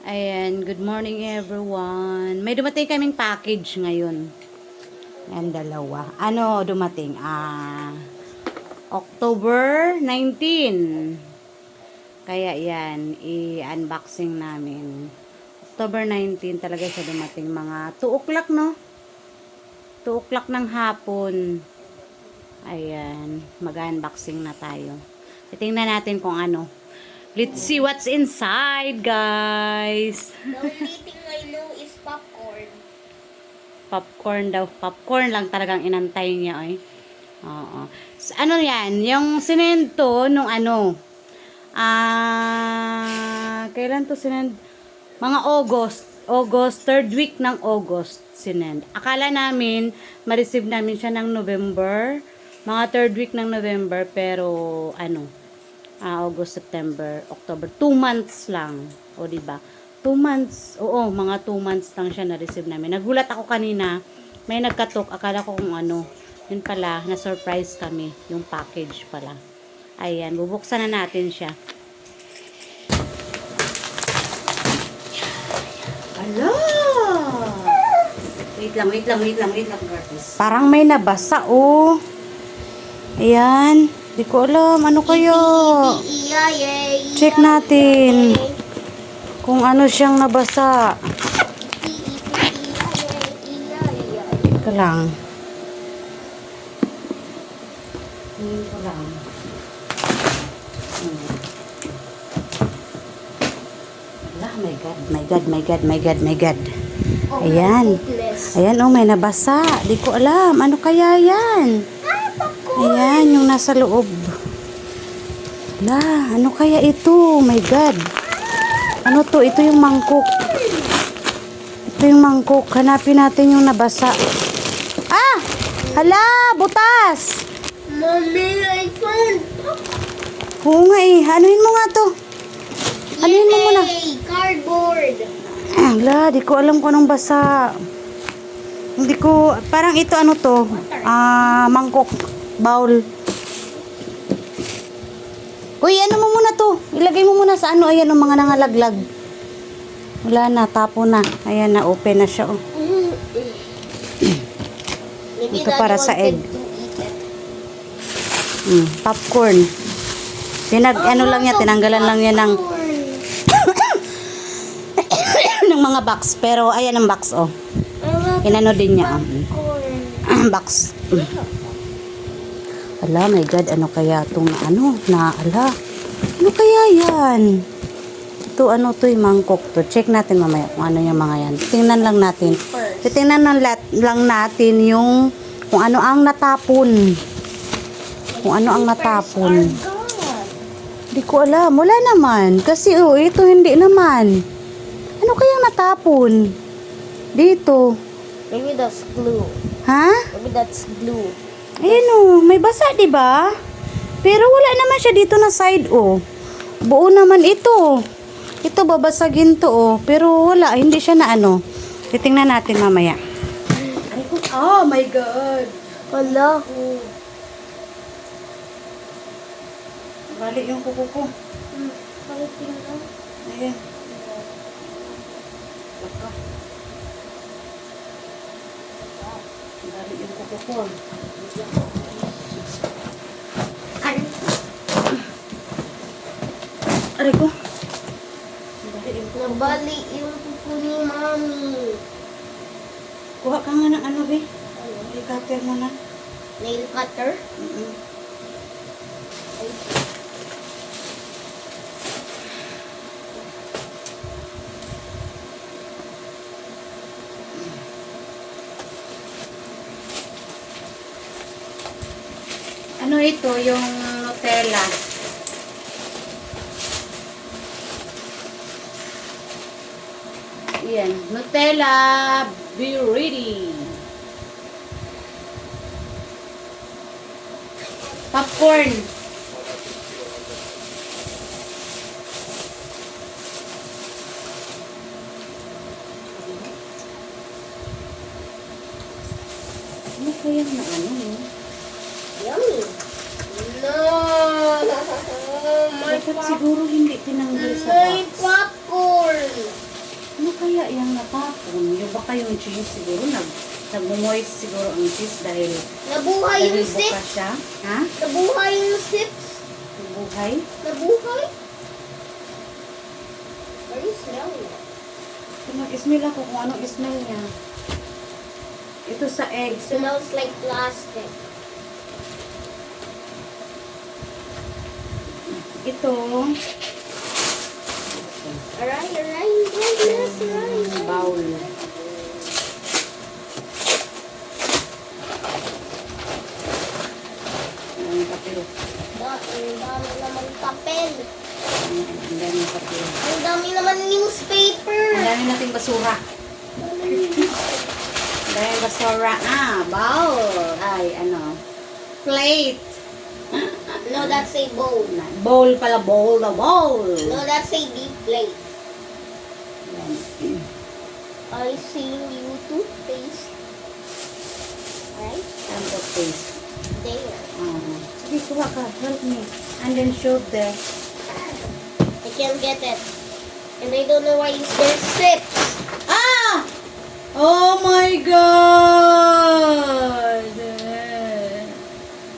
Ayan, good morning everyone. May dumating kaming package ngayon. Ayan, dalawa. Ano dumating? October 19. Kaya yan, i-unboxing namin. October 19 talaga siya dumating. Mga 2 o'clock, no? 2 o'clock ng hapon. Ayan, mag-unboxing na tayo. Titingnan natin kung ano. Let's see what's inside, guys. The only thing I know is popcorn. Popcorn daw. Popcorn lang talagang inantay niya, eh. Oo. Ano yan? Yung sinento nung ano? Kailan to sinend? Mga August. August, 3rd week ng August sinend. Akala namin, ma-receive namin siya ng November. Mga 3rd week ng November, pero ano, August, September, October, 2 months lang. O, diba? 2 months. Oo, mga 2 months lang siya na-receive namin. Nagulat ako kanina. May nagkatok. Akala ko kung ano. Yun pala, na-surprise kami. Yung package pala. Ayan, bubuksan na natin siya. Ala! Wait lang, Curtis. Parang may nabasa, oh. Ayan. Di ko alam. Ano kayo? Check natin. Kung ano siyang nabasa. Teka lang. Tingin ko lang. Ala, my God. Ayan. Ayan, oh, may nabasa. Di ko alam. Ano kaya yan? Ayan, yung nasa loob. Ala, ano kaya ito? My God. Ano to? Ito yung mangkok. Ito yung mangkok. Hanapin natin yung nabasa. Ah! Hala! Butas! Mommy, I found Oo nga eh. Anuhin mo nga to. Anuhin mo muna. cardboard. Ala, di ko alam kung anong basa. Hindi ko, parang ito ano to? Mangkok. Bowl. Uy, ano mo muna to? Ilagay mo muna sa ano. Ayan ang mga nangalaglag. Wala na, tapo na. Ayan na, open na siya. Oh. Ito para sa egg. Popcorn. Ano lang yan, tinanggalan lang yan ng ng mga box. Pero ayan ang box, oh. Inano din niya, box. Ala, my God, ano kaya itong ala? Ano kaya yan? Ito, ano to yung mangkok to? Check natin mamaya kung ano yung mga yan. Tingnan lang natin. Tingnan lang natin yung kung ano ang natapon. Kung ano ang natapon. Hindi ko alam. Wala naman. Kasi, oh, ito hindi naman. Ano kayang natapon? Dito. Maybe that's glue. Ha? Maybe that's glue. Ayan oh, may basa, di ba? Pero wala naman siya dito na side, oh. Buo naman ito. Ito, babasagin to, oh. Pero wala, hindi siya na ano. Titingnan natin mamaya. Oh my God. Wala. Balik yung kuko ko. Ayan. Laka. Balik yung kuko ko. Aray ko. Nabali yung kuko ni Mami. Kuha ka nga ng ano, be. May cutter mo na. Nail cutter? Ano ito? Yung Nutella. Yan. Nutella. Be ready. Popcorn. Ano kaya na ano? Yummy. No. Dapat siguro hindi tinanggal sa May box. popcorn. yung natapon. Yung baka yung cheese siguro, nag-moist siguro ang cheese dahil Nabuhay yung bukas sips. siya. Ha? Nabuhay yung sips. Buhay? Nabuhay. Very smell. Mag-smell ako kung anong smell niya. Ito sa It eggs. smells like plastic. Ito. Alright. Yes, right. Bowl. Ang papel. Ang dami naman papel. Ang dami ng papel. Ang dami naman newspaper. Ang dami nating basura. Ang dami basura. Bowl. Ay, ano. Plate. No, that's a bowl. Bowl pala. Bowl na bowl. No, that's a deep plate. Yan. I see you toothpaste. Right? Ang toothpaste. There. Sige, kuha ka. Help me. And then show there. I can't get it. And I don't know why there's sips. Ah! Oh my God!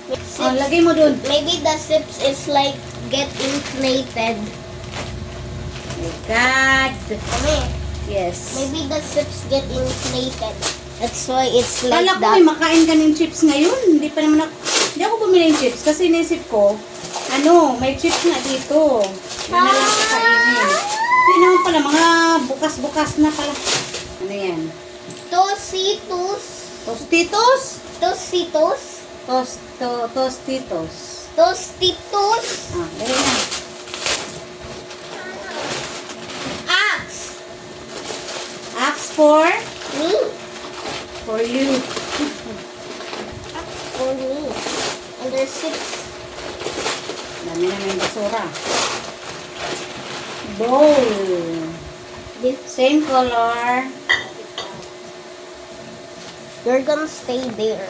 Oh, Sips. lagay mo dun. Maybe the sips is like get inflated. My God! Kami. Yes. Maybe the sips get inflated. That's why it's like Kala ko that. may makain ka ng chips ngayon. Hindi pa naman hindi ako bumili ng chips kasi inisip ko, may chips nga dito. Yun na lang kakainin. Hindi naman pala, mga bukas-bukas na pala. Ano yan? Tostitos. Tostitos? Tostitos. Tostitos. Tostitos. Dali na. Axe. Axe for? Me. For you. Axe for me. And there's six. Dami na may basura. Bowl. This. Same color. You're gonna stay there.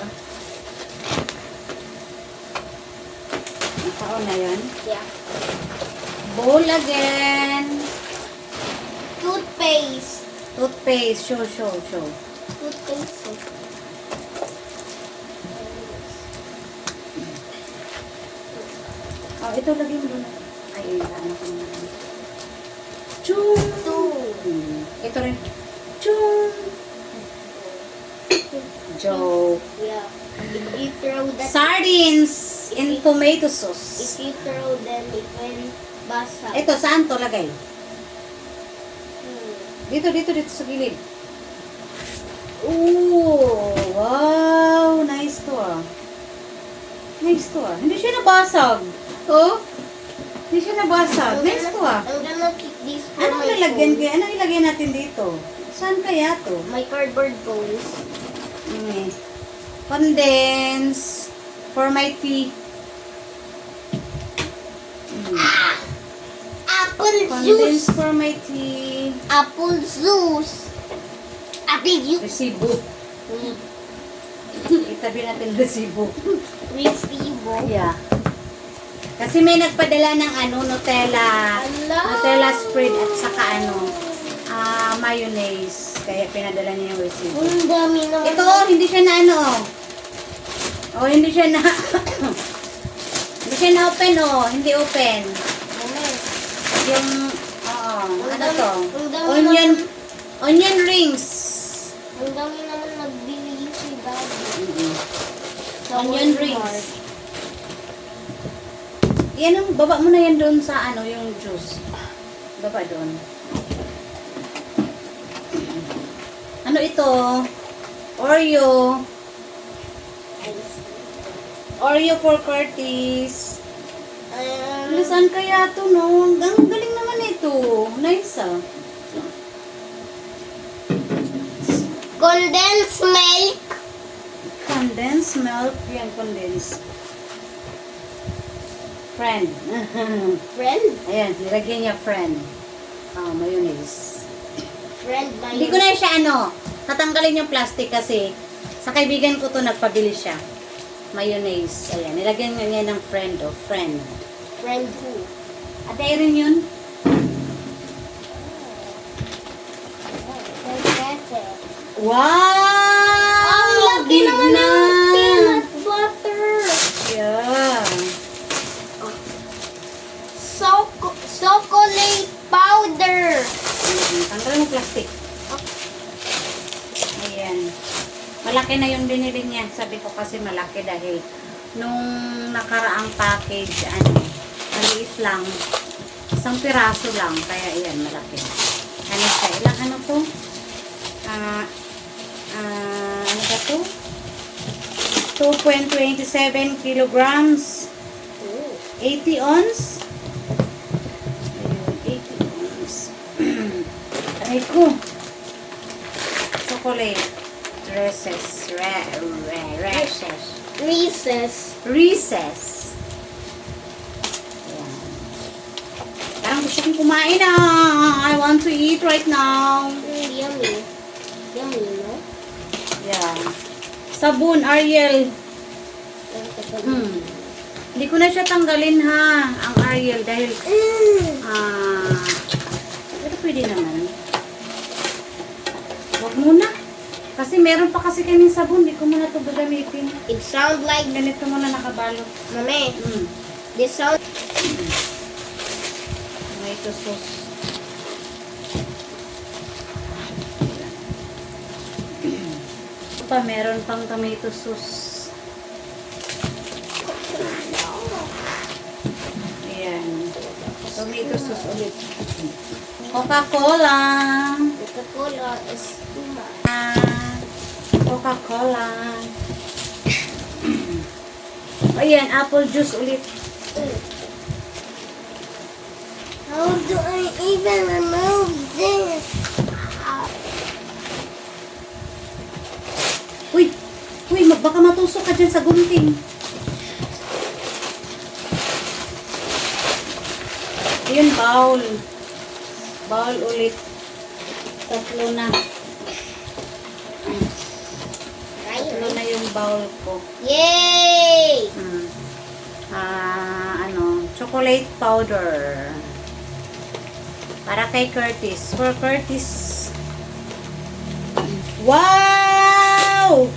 Ang taon na yun. Yeah. Bowl again. Toothpaste. Toothpaste. Show. Toothpaste. Ito lagi mo doon. Ay, ano ko naman. Chung! Ito rin. Chung! Joke. Yeah. If you throw that, Sardines in tomato if sauce. you throw them, it will basag. Ito, saan to lagay? Hmm. Dito sa gilid. Ooh! Wow! Nice to Hindi siya nabasag. Oh? Hindi siya nabasag. Nice to I'm gonna keep this for Anong my lalagyan phone. kaya? Anong ilagay natin dito? Saan kaya to? My cardboard phones. Condense for my tea. Apple Condense juice. for my tea. Apple juice. Apple juice. Resibo. Itabi natin resibo. Resibo. Yeah. Kasi may nagpadala ng Nutella. Ala. Nutella spread at saka mayonnaise. Kaya pinadala niya yung resibo. Ang dami naman. Ito, hindi siya na hindi siya na hindi siya na open Hindi open. Yung, ano to? Onion rings. Ang dami naman nagbili si Daddy. Onion rings. Yan ang, baba mo na yan doon sa yung juice. Baba doon. Ano ito? Oreo. Oreo for Curtis. Saan kaya to, no? Ang galing naman ito. Nice, Condensed milk. Condensed milk. Yan, condensed. Friend. Friend. Ayan, nilagyan niya friend. Mayonnaise. Friend Hindi ko na siya tatanggalin yung plastic kasi sa kaibigan ko to nagpabili siya. Mayonnaise. Ayan, nilagyan niya ng friend friend. Friend who? Ate Erin yun? Wow! Ang laki Big naman na! ng peanut butter. Yeah. Chocolate powder. Tanggalin mo plastic. Ayan. Malaki na yung binili niya. Sabi ko kasi malaki dahil nung nakaraang package, maliit lang. Isang piraso lang. Kaya ayan, malaki. Ano siya? Ilang ano to? Ano ba to? 2.27 kilograms. 80 ounce. Ayun, 80 ounce. Aray ko. Chocolate. Reese's. Reese's. Ayan. Parang gusto kong kumain na. I want to eat right now. Yummy. Yummy, no? Yeah. Sabon, Ariel. Hindi ko na siya tanggalin ha, ang Ariel, dahil, pero pwede naman. Huwag muna. Kasi meron pa kasi kaming sabon, hindi ko muna ito gagamitin. It sounds like, Ganito muna nakabalot. Mami, this sound, Tomato sauce. Ito pa, meron pang tomato sauce. Ayan. Tomato sauce ulit. Coca-Cola. Coca-Cola is too much. Coca-Cola. Ayan, apple juice ulit. How do I even remove this? Uy, baka matusok ka dyan sa gunting. Ayun, bowl. Bowl ulit. Tatlo na. Tatlo na yung bowl ko. Yay! Chocolate powder. Para kay Curtis. For Curtis. Wow!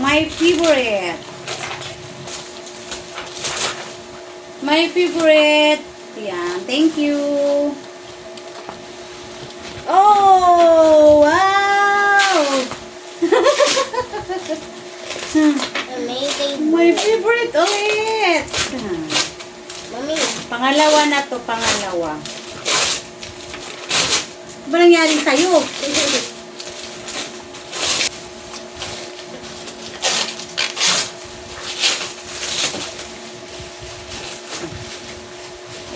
My favorite. My favorite. Yan. Thank you. Oh! Wow! Amazing. My favorite ulit. Mami. Pangalawa na to, pangalawa. Ano ba nangyari sa'yo?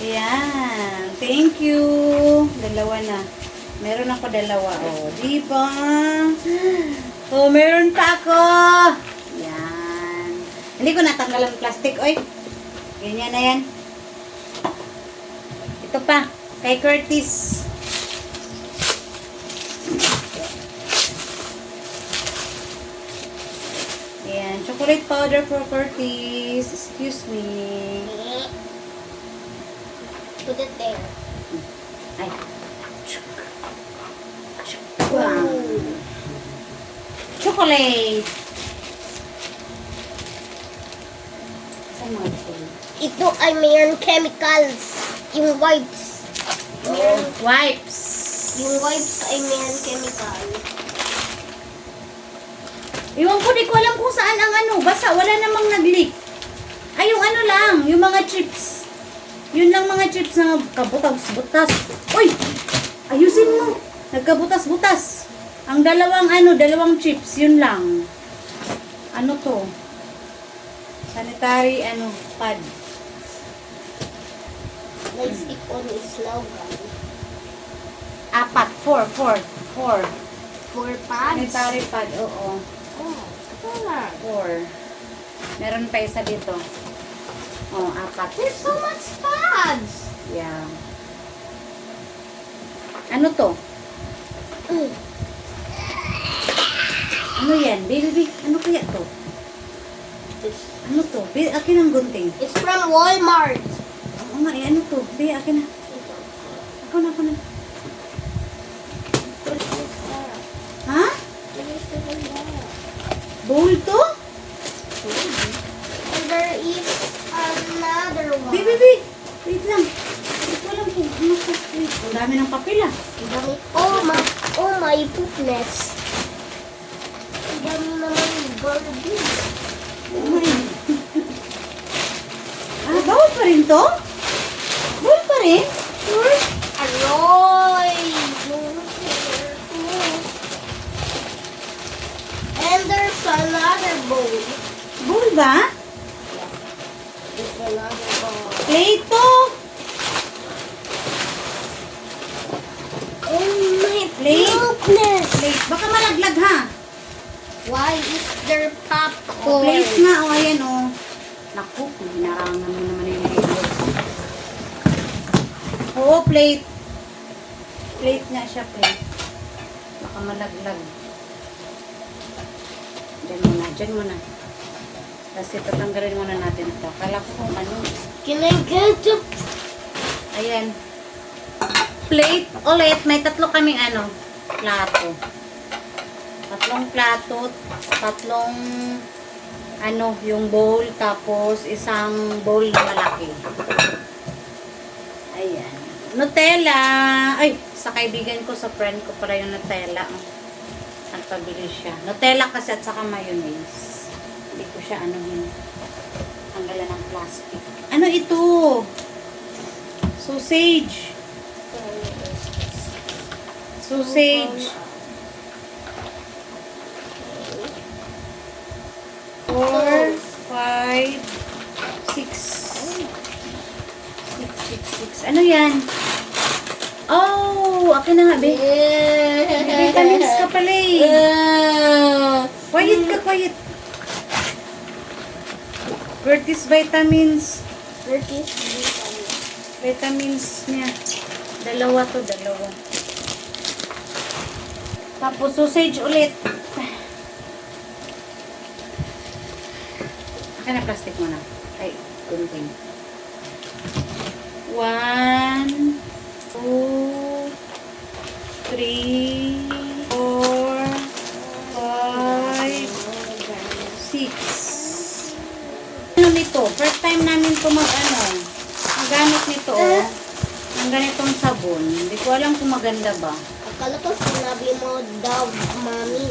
Ayan. Thank you. Dalawa na. Meron ako dalawa. Oh, diba? Oh, meron pa ako. Yan. Hindi ko natanggal ang plastic. Oy. Ganyan na yan. Ito pa. Kay Curtis. Ayan. Chocolate powder for Curtis. Excuse me. Put it there. Ay. Wow. Chocolate. Saan mga ito? Ito ay mayroon chemicals. Yung wipes. Wipes. Yung wipes ay mayroon chemical. Iwan ko, di ko alam kung saan ang ano. Basta wala namang nag-leak. Ay, yung ano lang. Yung mga chips. Yun lang mga chips na kabutas-butas. Uy! Ayusin mo. Nagkabutas-butas. Ang dalawang chips. Yun lang. Ano to? Sanitary, pad. Let's stick on is slogan. Apat. Four. 4 pads. Sanitary pad, oo. Oh, color. 4. Meron pa isa dito. Oh, 4. There's so much pads. Yeah. Ano to? Ano yan? Baby, ano kaya to? Ano to? Baby, akin ang gunting. It's from Walmart. Oo nga, ano to? Baby, akin na. Ako na. Ha? dami ng papel ah. Ang dami. Oh my goodness. Ang dami naman yung garbage. Bawal pa rin to? Bawal pa rin? Aroy! And there's another bowl. Bawal ba? There's another bowl. Plate to. Oh my Plate? goodness! Plate. Baka malaglag ha. Why is there popcorn? Plate nga. O, ayan o. Naku, hinarangan mo naman yung video. Oo, plate. Plate nga siya, plate. Baka malaglag. Diyan muna. Kasi tatanggalin muna natin ito. Kala ko kung ano. Can I get the... Ayan. Plate ulit. May tatlo kaming ano, plato. Tatlong plato. Tatlong ano, yung bowl. Tapos isang bowl na malaki. Ayan. Nutella. Ay, sa kaibigan ko, sa friend ko pala yung Nutella. Nagpabili siya. Nutella kasi at saka mayonnaise. Hindi ko siya anuhin. Tanggalan ng plastic. Ano ito? Sausage. Sausage. 4, 5, 6. 6. Ano yan? Oh, akin na nga, be. May vitamins ka pala eh. Quiet ka, quiet. Curtis vitamins. Vitamins niya. Dalawa. Tapos sausage ulit. Akin na plastic mo na. Ay, gunting. 1, 2, 3, 4, 5, 6. Ano nito? First time namin ito magamit nito ng ganitong sabon. Hindi ko alam kung maganda ba. Akala ko sinabi mo daw, mami.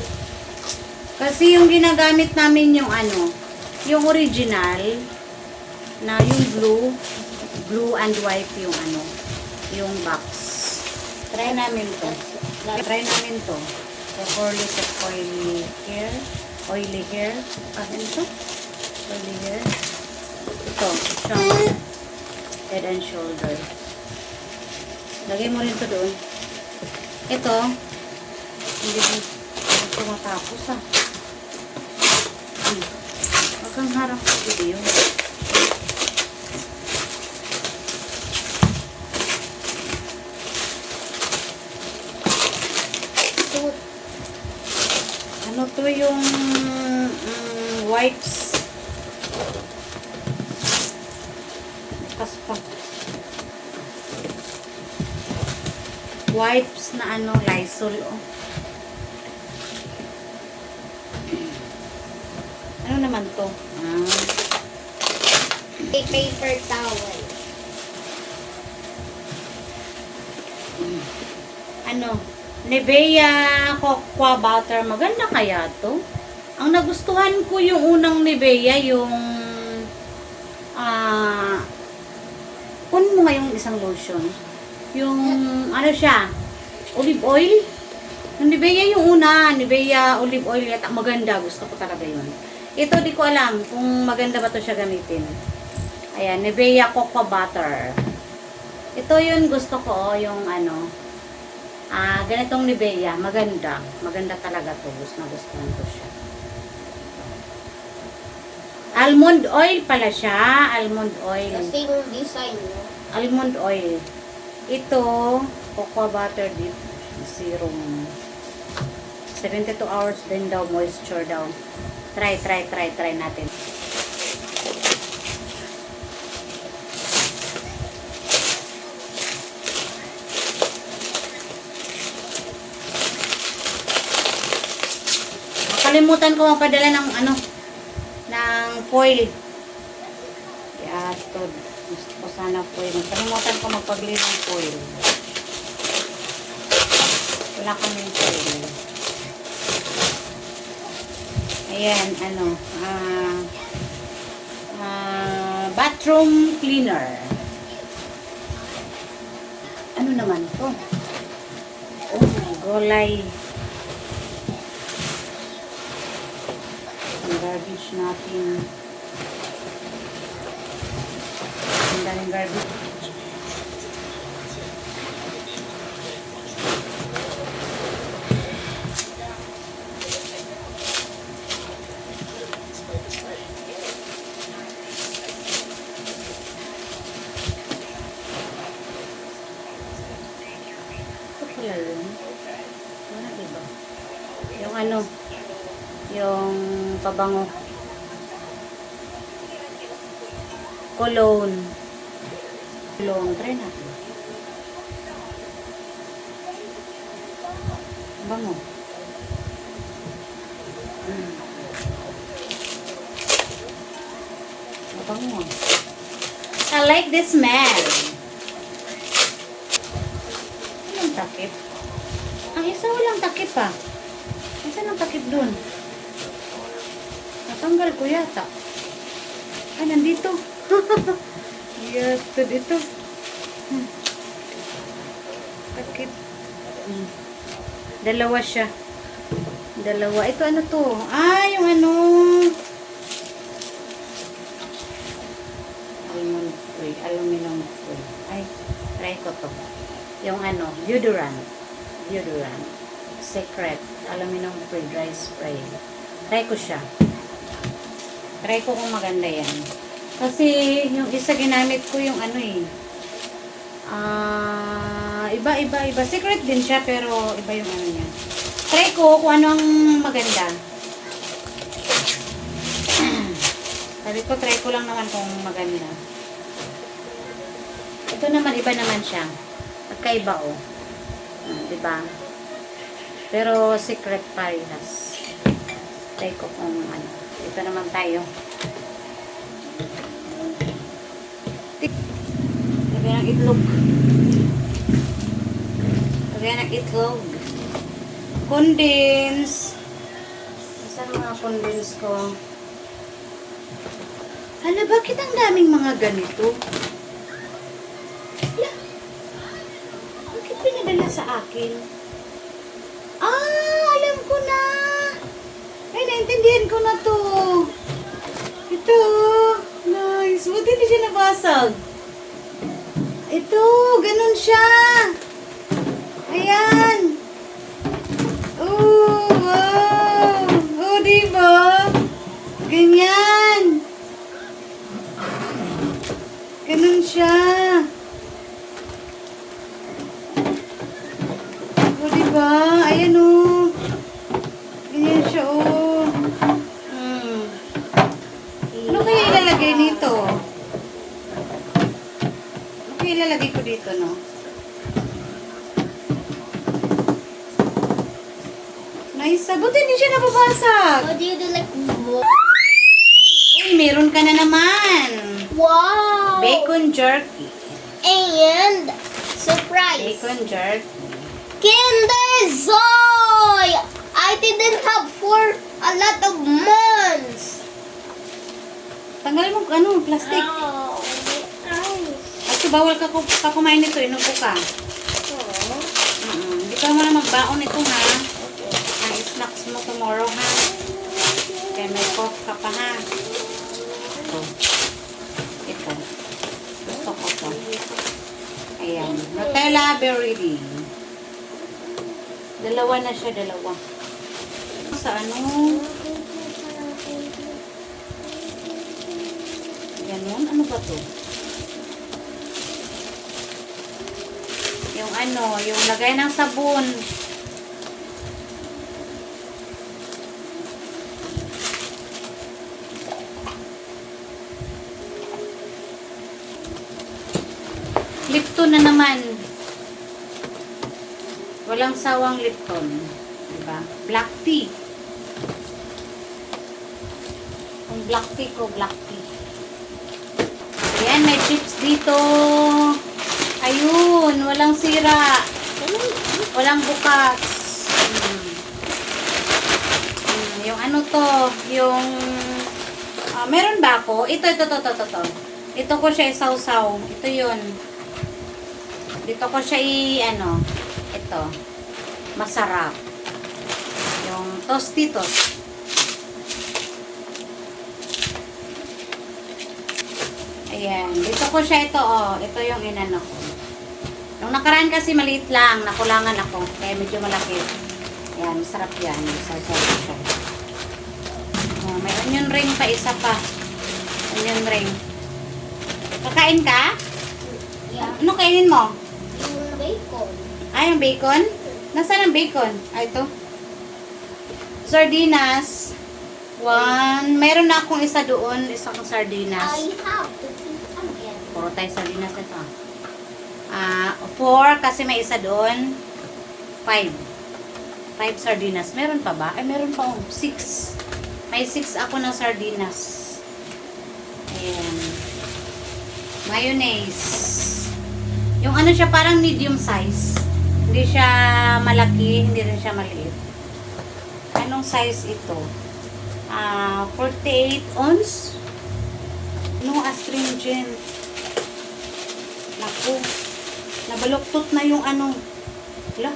Kasi yung ginagamit namin yung yung original na yung blue and white yung yung box. Try namin to. The Horlicks of oily hair. Oily hair. Ano to? Oily hair. Ito. Siyang Head and Shoulder. Lagay mo rin to doon. Ito. Hindi ko matapos Huwag kang harap sa video. Ano to yung wipes? Kaspa. Wipes na Lysol. Ano naman to? Paper towel. Nivea Cocoa Butter. Maganda kaya to? Ang nagustuhan ko yung unang Nivea, yung kunin mo nga yung isang lotion. Yung siya? Olive oil? Yung Nivea yung una, Nivea olive oil yata. Maganda, gusto ko talaga yun. Ito di ko alam kung maganda ba to siya gamitin. Ayan, Nivea Cocoa Butter. Ito yun gusto ko, yung ganitong Nivea, maganda. Maganda talaga to. Gusto ko siya. Almond oil pala siya. Almond oil. Kasi yung design mo. Almond oil. Ito, cocoa butter dip. Serum. 72 hours din daw, moisture daw. Try natin. Nakalimutan ko magpadala ng ng foil. Gusto ko sana foil. Nakalimutan ko magpabili ng foil. Wala kaming sale. Ayan, ano, bathroom cleaner. Ano naman to? Oh, gulay. Ang garbage natin. Ang daming garbage. Ito pala yun. Wala, diba? Yung ano, yung pabango. Cologne. Cologne. Try natin. Bango. Mabango. I like the smell. Walang takip. Ang isa walang takip pa. Isa ng takip dun. Natanggal ko yata. Ay, nandito. Yato dito. Takip. Dalawa siya. Dalawa. Ito ano to? Ah, yung ano. Aluminum foil. Ay, try ko to. Yung ano, deodorant. Deodorant. Secret. Aluminum foil dry spray. Try ko siya. Try ko kung maganda yan. Kasi yung isa ginamit ko yung ano eh. Iba. Secret din siya pero iba yung ano niya. Try ko kung ano ang maganda. Sabi ko, try ko lang naman kung maganda. Ito naman, iba naman siya. Magkaiba oh. Diba? Pero secret parehas. Try ko kung ano. Ito naman tayo. Lagyan ng itlog. Lagyan ng itlog. Condense. Saan mga condense ko? Hala, bakit ang daming mga ganito? Hala, bakit pinadala sa akin? Ah, alam ko na. Ay, naintindihan ko na to. Ito. Nice. Buti hindi siya nabasag. Ito, ganun siya. Ayan. Oh, wow. Oh, diba? Ganyan. Ganun siya. Oh, diba? Ayan, oh. Ganyan siya, oh. Ano kaya ilalagay nito? Ano kaya ilalagay ko dito, no? Nice. Buti hindi siya nababasag. What do you do like? Uy, meron ka na naman. Wow! Bacon jerky. And surprise! Bacon jerky. Kinder Joy! I didn't have for a lot of months. Tanggalin mo ano, plastic. Oh, nice. Kasi bawal ka kumain nito, inupo ka. Hindi ka muna magbaon ito ha. Ang snacks mo tomorrow ha. Kaya may cough ka pa ha. Ito. Ito. Gusto ko to. Ayan. Nutella berry. Dalawa na siya, dalawa. Sa ano? Ganon? Ano ba to? Yung ano, yung lagay ng sabon. Lipton na naman. Walang sawang Lipton. Diba? Black tea. Kung black tea ko, black tea. Ayan, may chips dito. Ayun, walang sira. Walang bukas. Yung ano to, yung meron ba ako? Ito. Ito ko siya isawsaw. Ito yun. Dito ko siya ito. Masarap. Yung Tostitos. Ayan. Dito ko siya ito, oh. Ito yung inano ko. Nung nakaraan kasi maliit lang. Nakulangan ako. Kaya medyo malaki. Ayan. Masarap yan. Isawsaw ko siya. Oh, may onion ring pa. Isa pa. Onion ring. Kakain ka? Yeah. Ano kainin mo? Yung bacon. Yung bacon? Nasaan ang bacon? Ito. Sardinas. 1. Meron na akong isa doon. Isang sardinas. I have to eat again. Puro tayo sardinas ito. 4 kasi may isa doon. 5. 5 sardinas. Meron pa ba? Ay, meron pa. 6. May 6 ako ng sardinas. Ayan. Mayonnaise. Yung ano siya, parang medium size. Hindi siya malaki, hindi rin siya maliit. Anong size ito? 48 ounce. No astringent. Naku. Nabaluktot na yung ano. Wala.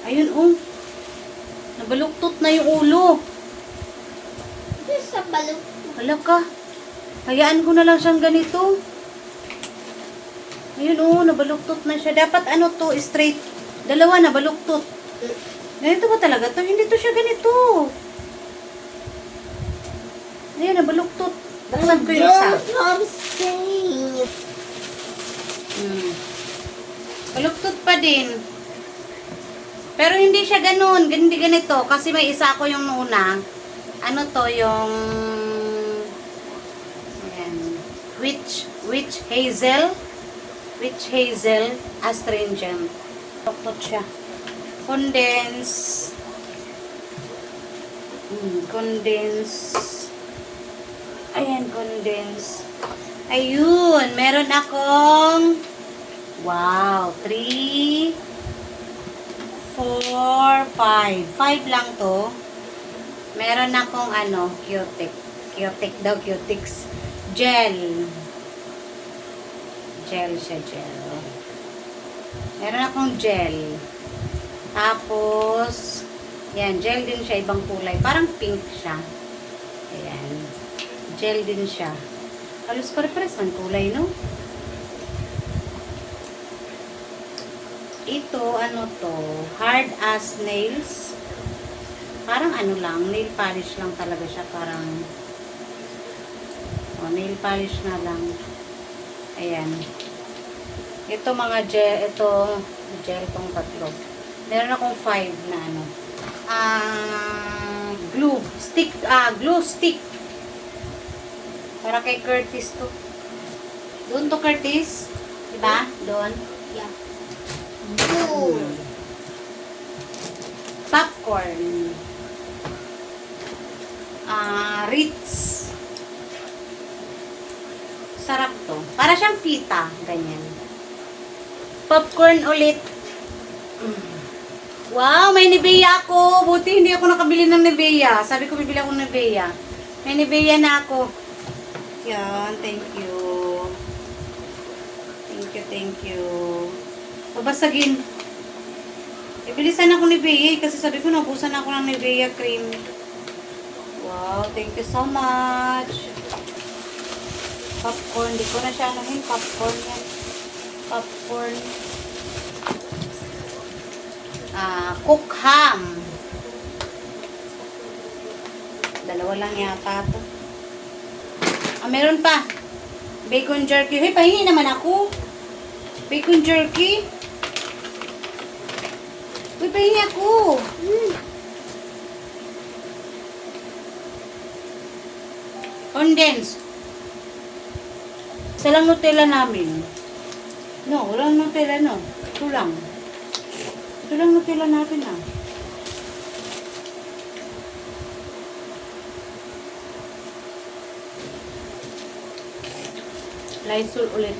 Ayun, oh. Nabaluktot na yung ulo. This sa balot. Wala ka. Hayaan ko na lang siyang ganito. Ayun, oh. Nabaluktot na siya. Dapat ano to, straight. 2 nabaluktot. Ganito ba talaga to? Hindi to siya ganito. Ayun, nabaluktot. Buksan ko yung isa. I'm safe. Baluktot pa din. Pero hindi siya ganun. Hindi ganito. Kasi may isa ako yung una. Ano to, yung ayan, witch hazel. Witch hazel astringent. Baluktot siya. Condense. Condense. Ayan, condense. Ayun, meron akong wow, 3 4 5 5 lang to. Meron akong Cutex daw, Cutex gel. Gel siya, gel. Meron akong gel. Tapos yan, gel din siya, ibang kulay. Parang pink siya. Ayan. Gel din siya. Halos pare-pares man kulay, no? Ito, ano to? Hard as nails. Parang ano lang, nail polish lang talaga siya. Parang nail polish na lang. Ayan. Ito mga gel, gel tong 3. Meron akong 5 na glue stick, glue stick. Para kay Curtis to. Doon to, Curtis. Diba? Doon. Yeah. Boom. Popcorn. Ritz. Sarap to. Para siyang pita. Ganyan. Popcorn ulit. Wow, may Nivea ako. Buti hindi ako nakabili ng Nivea. Sabi ko bibili ako ng Nivea. May Nivea na ako. Yan, thank you. Thank you. Babasagin. Ibilisan ako ni Nivea kasi sabi ko nabusan ako ng Nivea cream. Wow, thank you so much. Popcorn, di ko na siya anuhin. Popcorn yan. Popcorn. Cook ham. 2 lang yata ito. Meron pa. Bacon jerky. Hey, pahingi naman ako. Bacon jerky. Uy, pahingi ako. Condensed. Isa lang Nutella namin. No, walang Nutella, no. Ito lang. Ito lang Nutella natin, Lysol ulit.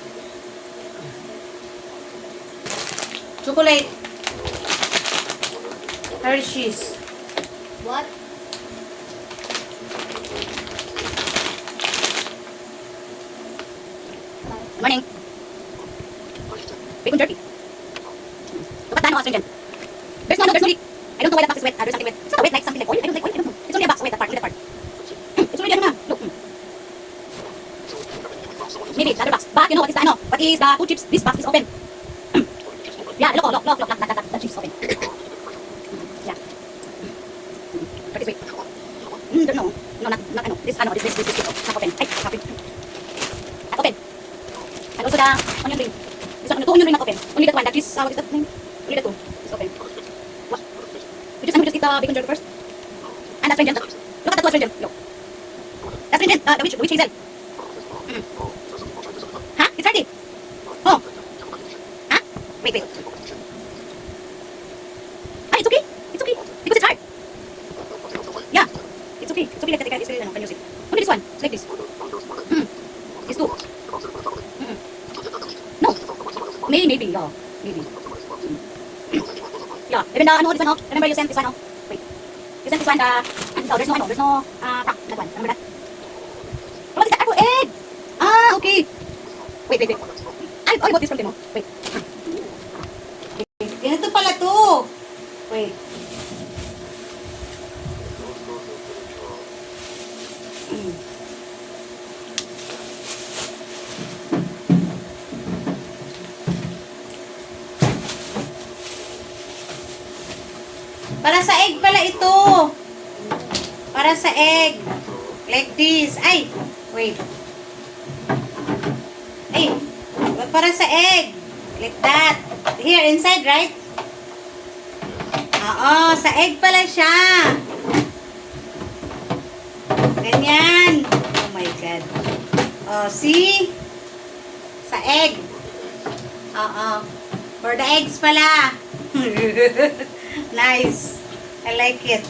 Chocolate. Hershey's. What? Morning. Bacon jerky. Dapat na, astringent. There's no leak. I don't know why that box is wet. There's something wet. It's not wet like something like oil. I don't like oil. I don't know. It's only a box. Wait, that part. Only that part. It's already ano na. Look. Maybe the other box. But you know what is the ano? What is the food chips? This box is open. Yeah, look. That chips is open. Yeah. Try this way. No, not ano. This ano. This not open. Ay, not open. Not open. And also the onion ring. This one, the onion ring not open. Only that one. That is what is that name? Only that two. It's open. What? We just eat the bacon jerky first. And the stringent. Look at the two stringent. Look. The stringent. The witch hazel. Huh? It's ready. Oh. Huh? Wait. Ah, it's okay. It's okay. Because it's hard. Yeah. It's okay. It's okay like that. It's really, can use it. Only this one. It's like this. It's two. No. Maybe. Yeah. Maybe. Yeah. Even the ano, this one, oh. Remember you sent this one, oh. Wait. You sent this one, there's no, that one. Remember that? What is that? Apple egg! Ah, okay. Wait. I bought this from Timo. Wait. Ganito pala to. Wait. Para sa egg pala ito. Para sa egg. Like this. Ay, wait. Ay, para sa egg. Like that. Here, inside, right? Oo, sa egg pala siya. Ganyan. Oh my God. Oh, see? Sa egg. Oo. For the eggs pala. Nice. I like it.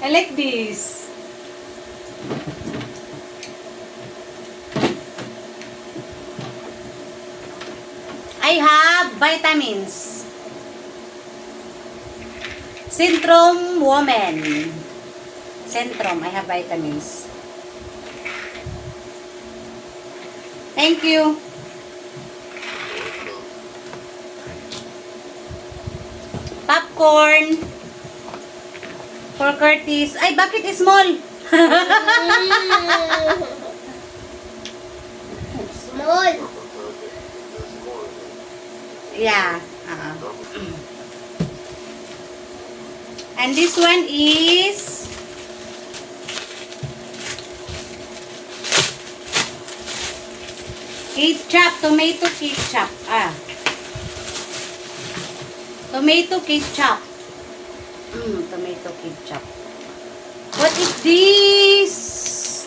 I like this. I have vitamins. Centrum Woman. Centrum. I have vitamins. Thank you. Popcorn. For Curtis. Ay, bakit small? Small. Yeah. And this one is ketchup, tomato ketchup. Tomato ketchup. Tomato ketchup. What is this?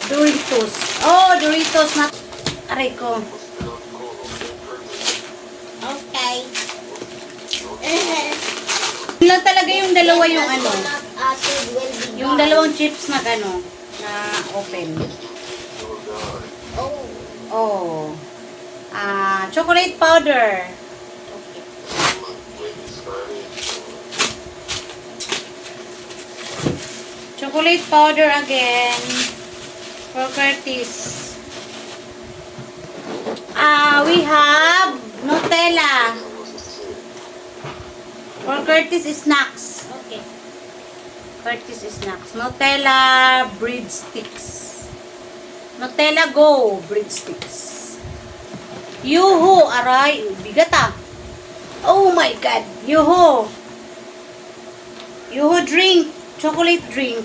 Doritos. Oh, Doritos. Not. Aray ko. Okay. Yun lang talaga yung dalawa yung ano. Acid will be Yung gone. dalawang chips na ano. Na open. Oh. Oh. Chocolate powder. Okay. Chocolate powder again. For Curtis. We have Nutella. For Curtis snacks. Okay. Curtis snacks. Nutella breadsticks. Nutella Go breadsticks. Yoo-hoo. Aray, bigat ah. Oh my God. Yoo-hoo. Yoo-hoo drink. Chocolate drink.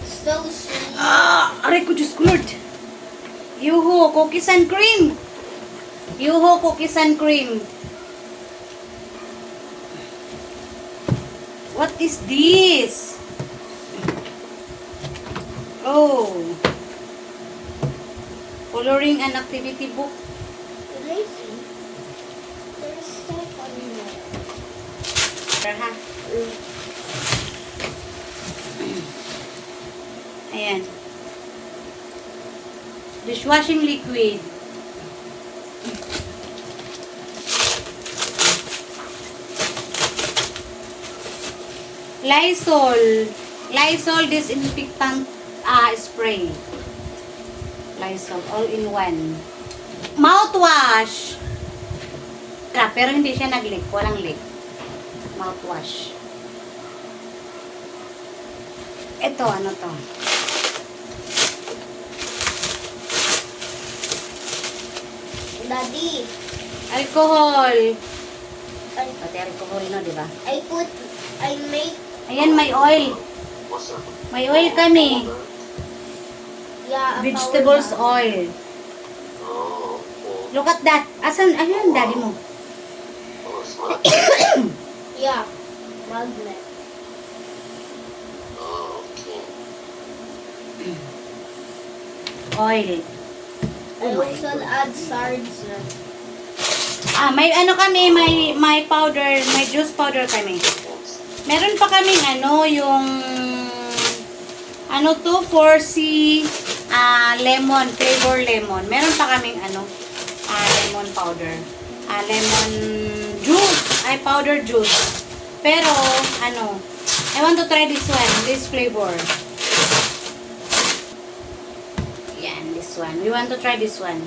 So sweet. Aray ko, Diyos ko Lord. Yoo-hoo cookies and cream. Yoo-hoo cookies and cream. What is this? Oh. Coloring and activity book. Can I see? There's stuff on there. Ha? Ayan. Dishwashing liquid. Lysol. Lysol disinfectant spray. Lysol all in one. Mouthwash. Pero hindi siya nag-leak. Walang leak. Mouthwash. Ito, ano to? Daddy, Alcohol. I, Pati alcohol no, di ba? I make, Ayan, may oil. May oil kami. yeah, a Vegetables power oil. Look at that. Asan? Ayun, daddy mo. bank. Yeah, magnet. Oil. I also add sards. May ano kami, may powder, may juice powder kami. Meron pa kaming ano, yung ano to, 4C lemon, flavor lemon. Meron pa kaming ano, lemon powder. Lemon juice, powder juice. Pero, ano, I want to try this one, this flavor. Yan, this one. We want to try this one.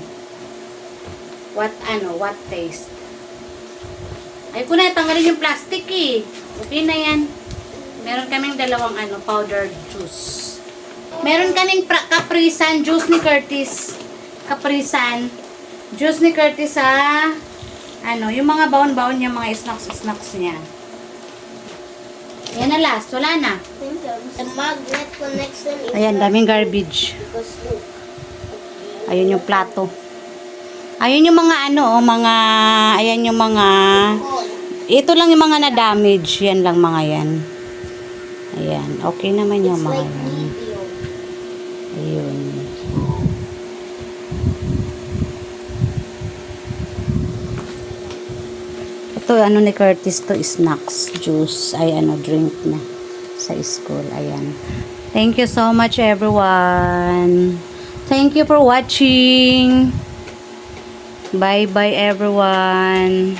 What taste? Ay ko na, tanggalin yung plastic eh. Okay na yan. Meron kaming dalawang powder juice. Meron kaming Caprisan juice ni Curtis. Caprisan juice ni Curtis sa yung mga baon-baon niya, mga snacks niya. Yan na last. Wala na. The magnet connects them is Ayan, daming garbage. because look. Ayun yung plato. Ayun yung mga ayan yung mga, ito lang yung mga na-damage. Yan lang mga yan. Ayan, okay naman yung It's mga like yan. medium. Ayun. Ito, ni Curtis to, snacks, juice, drink na sa school. Ayan. Thank you so much, everyone. Thank you for watching. Bye-bye, everyone.